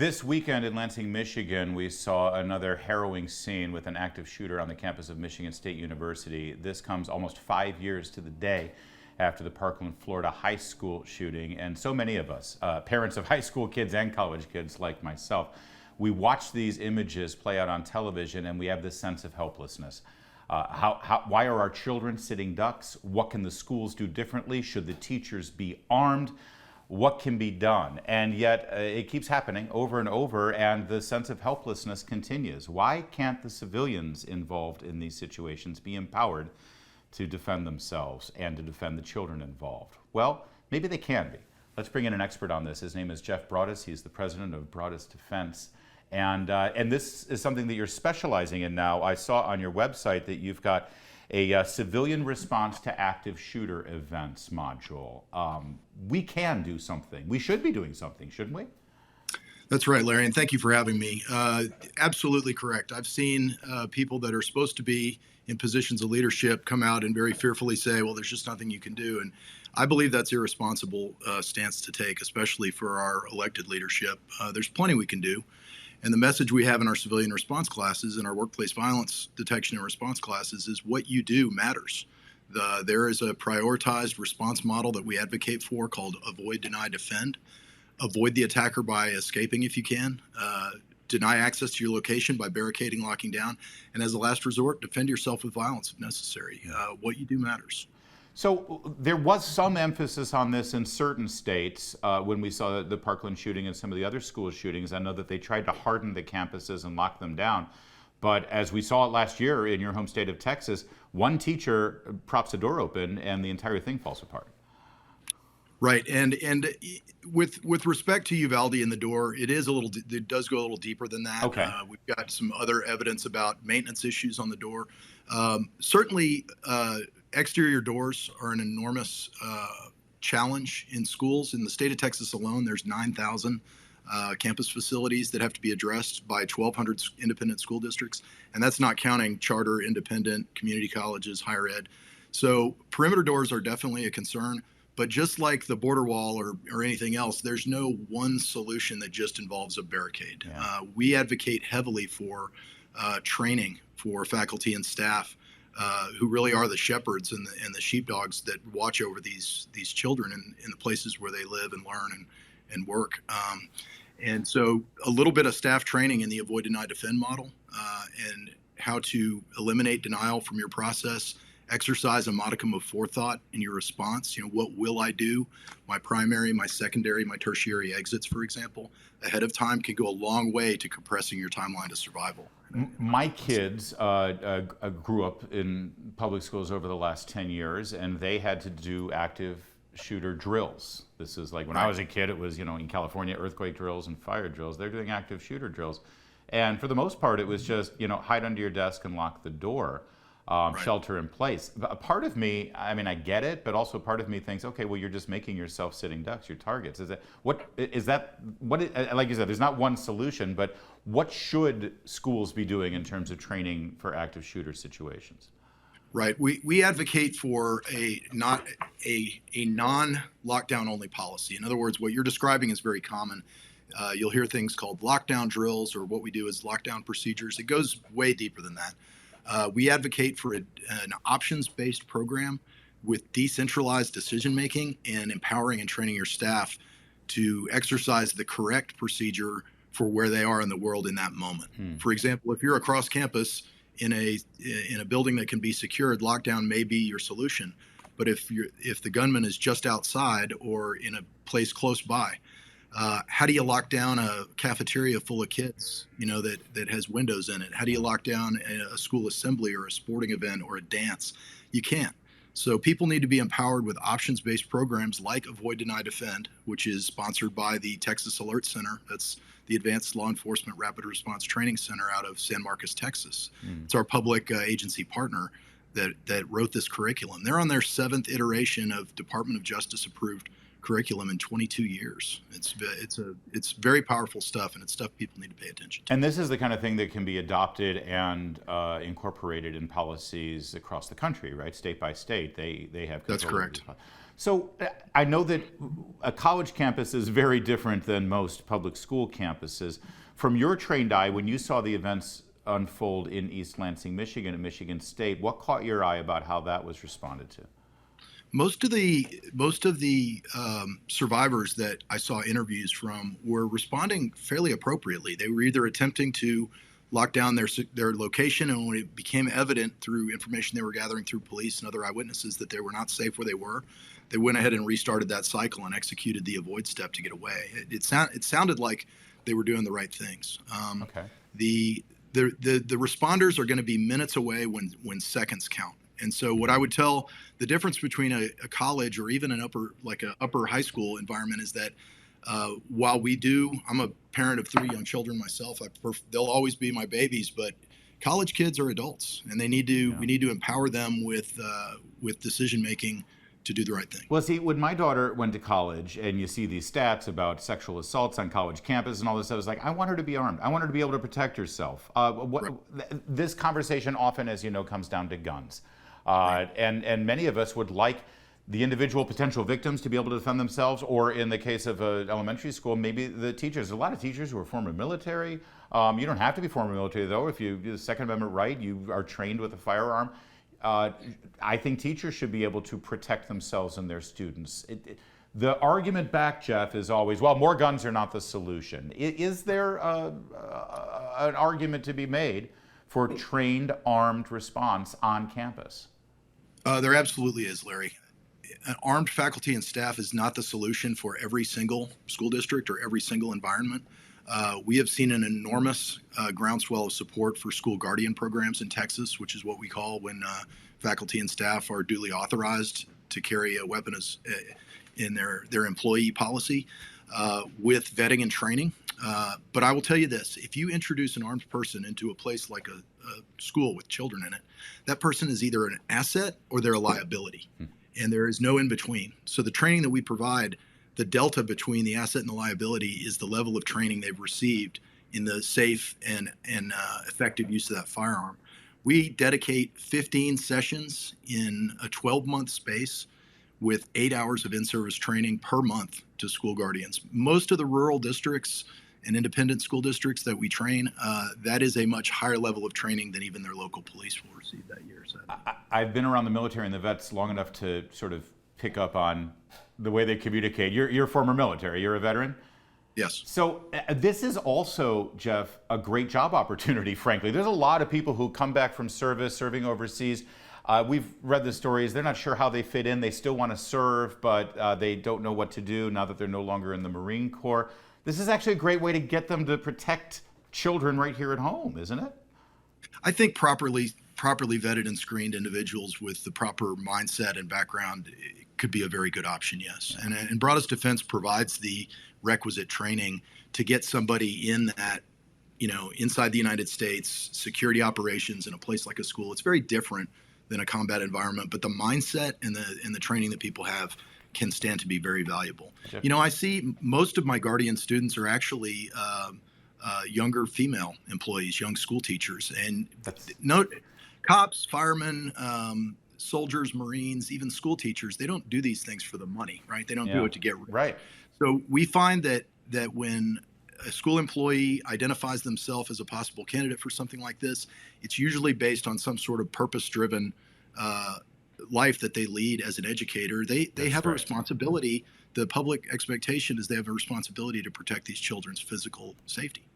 This weekend in Lansing, Michigan, we saw another harrowing scene with an active shooter on the campus of Michigan State University. This comes almost 5 years to the day after the Parkland, Florida high school shooting. And so many of us, parents of high school kids and college kids like myself, we watch these images play out on television and we have this sense of helplessness. Why are our children sitting ducks? What can the schools do differently? Should the teachers be armed? What can be done? And yet it keeps happening over and over, and the sense of helplessness continues. Why can't the civilians involved in these situations be empowered to defend themselves and to defend the children involved? Well, maybe they can be. Let's bring in an expert on this. His name is Jeff Broaddus. He's the president of Broaddus Defense. And this is something that you're specializing in now. I saw on your website that you've got a civilian response to active shooter events module. We can do something. We should be doing something, shouldn't we? That's right, Larry, and thank you for having me. Absolutely correct. I've seen people that are supposed to be in positions of leadership come out and very fearfully say, well, there's just nothing you can do. And I believe that's irresponsible stance to take, especially for our elected leadership. There's plenty we can do. And the message we have in our civilian response classes and our workplace violence detection and response classes is what you do matters. There is a prioritized response model that we advocate for called avoid, deny, defend. Avoid the attacker by escaping if you can. Deny access to your location by barricading, locking down. And as a last resort, defend yourself with violence if necessary. What you do matters. So there was some emphasis on this in certain states when we saw the Parkland shooting and some of the other school shootings. I know that they tried to harden the campuses and lock them down. But as we saw it last year in your home state of Texas, one teacher props a door open and the entire thing falls apart. Right, and with respect to Uvalde and the door, it does go a little deeper than that. Okay. We've got some other evidence about maintenance issues on the door. Certainly, exterior doors are an enormous challenge in schools. In the state of Texas alone, there's 9,000 campus facilities that have to be addressed by 1,200 independent school districts, and that's not counting charter, independent, community colleges, higher ed. So perimeter doors are definitely a concern. But just like the border wall or anything else, there's no one solution that just involves a barricade. Yeah. We advocate heavily for training for faculty and staff who really are the shepherds and the sheepdogs that watch over these children in the places where they live and learn and work. And so a little bit of staff training in the avoid, deny, defend model and how to eliminate denial from your process. Exercise a modicum of forethought in your response. What will I do? My primary, my secondary, my tertiary exits, for example, ahead of time can go a long way to compressing your timeline to survival. My kids grew up in public schools over the last 10 years, and they had to do active shooter drills. This is like when I was a kid, it was, in California, earthquake drills and fire drills. They're doing active shooter drills. And for the most part, it was just, hide under your desk and lock the door. Shelter in place. A part of me, I get it, but also part of me thinks, okay, well, you're just making yourself sitting ducks, your targets. Like you said, there's not one solution, but what should schools be doing in terms of training for active shooter situations? Right. We advocate for a non-lockdown only policy. In other words, what you're describing is very common. You'll hear things called lockdown drills, or what we do is lockdown procedures. It goes way deeper than that. We advocate for an options-based program with decentralized decision-making and empowering and training your staff to exercise the correct procedure for where they are in the world in that moment. For example, if you're across campus in a building that can be secured, lockdown may be your solution. But if the gunman is just outside or in a place close by, how do you lock down a cafeteria full of kids, that has windows in it? How do you lock down a school assembly or a sporting event or a dance? You can't. So people need to be empowered with options-based programs like Avoid, Deny, Defend, which is sponsored by the Texas Alert Center. That's the Advanced Law Enforcement Rapid Response Training Center out of San Marcos, Texas. It's our public agency partner that wrote this curriculum. They're on their 7th iteration of Department of Justice approved curriculum in 22 years. It's very powerful stuff, and it's stuff people need to pay attention to. And this is the kind of thing that can be adopted and incorporated in policies across the country, right? State by state, they have control. That's correct. So I know that a college campus is very different than most public school campuses. From your trained eye, when you saw the events unfold in East Lansing, Michigan, at Michigan State, what caught your eye about how that was responded to? Most of the survivors that I saw interviews from were responding fairly appropriately. They were either attempting to lock down their location, and when it became evident through information they were gathering through police and other eyewitnesses that they were not safe where they were, they went ahead and restarted that cycle and executed the avoid step to get away. It sounded like they were doing the right things. Okay. The responders are going to be minutes away when seconds count. And so what I would tell the difference between a college or even an upper high school environment is that while I'm a parent of 3 young children myself. They'll always be my babies, but college kids are adults, and we need to empower them with decision making to do the right thing. Well, see, when my daughter went to college and you see these stats about sexual assaults on college campus and all this, I was like, I want her to be armed. I want her to be able to protect herself. Right. This conversation often, as you know, comes down to guns. Right. And many of us would like the individual potential victims to be able to defend themselves, or in the case of an elementary school, maybe the teachers. There's a lot of teachers who are former military. You don't have to be former military, though. If you do the Second Amendment right, you are trained with a firearm. I think teachers should be able to protect themselves and their students. The argument back, Jeff, is always, well, more guns are not the solution. Is there an argument to be made for trained armed response on campus? There absolutely is, Larry. An armed faculty and staff is not the solution for every single school district or every single environment. We have seen an enormous groundswell of support for school guardian programs in Texas, which is what we call when faculty and staff are duly authorized to carry a weapon in their employee policy with vetting and training. But I will tell you this, if you introduce an armed person into a place like a school with children in it, that person is either an asset or they're a liability. And there is no in between. So the training that we provide, the delta between the asset and the liability is the level of training they've received in the safe and effective use of that firearm. We dedicate 15 sessions in a 12-month space with 8 hours of in-service training per month to school guardians. Most of the rural districts and independent school districts that we train, that is a much higher level of training than even their local police will receive that year. So I've been around the military and the vets long enough to sort of pick up on the way they communicate. You're former military. You're a veteran? Yes. So this is also, Jeff, a great job opportunity, frankly. There's a lot of people who come back from service, serving overseas. We've read the stories. They're not sure how they fit in. They still want to serve, but they don't know what to do now that they're no longer in the Marine Corps. This is actually a great way to get them to protect children right here at home, isn't it? I think properly vetted and screened individuals with the proper mindset and background could be a very good option, yes. And Broaddus Defense provides the requisite training to get somebody in that, inside the United States, security operations in a place like a school. It's very different than a combat environment, but the mindset and the training that people have can stand to be very valuable. Sure. I see most of my Guardian students are actually younger female employees, young school teachers, and cops, firemen, soldiers, Marines, even school teachers. They don't do these things for the money, right? They don't do it to get rich. Right. So we find that when a school employee identifies themselves as a possible candidate for something like this, it's usually based on some sort of purpose-driven life that they lead as an educator. They have a responsibility. The public expectation is they have a responsibility to protect these children's physical safety.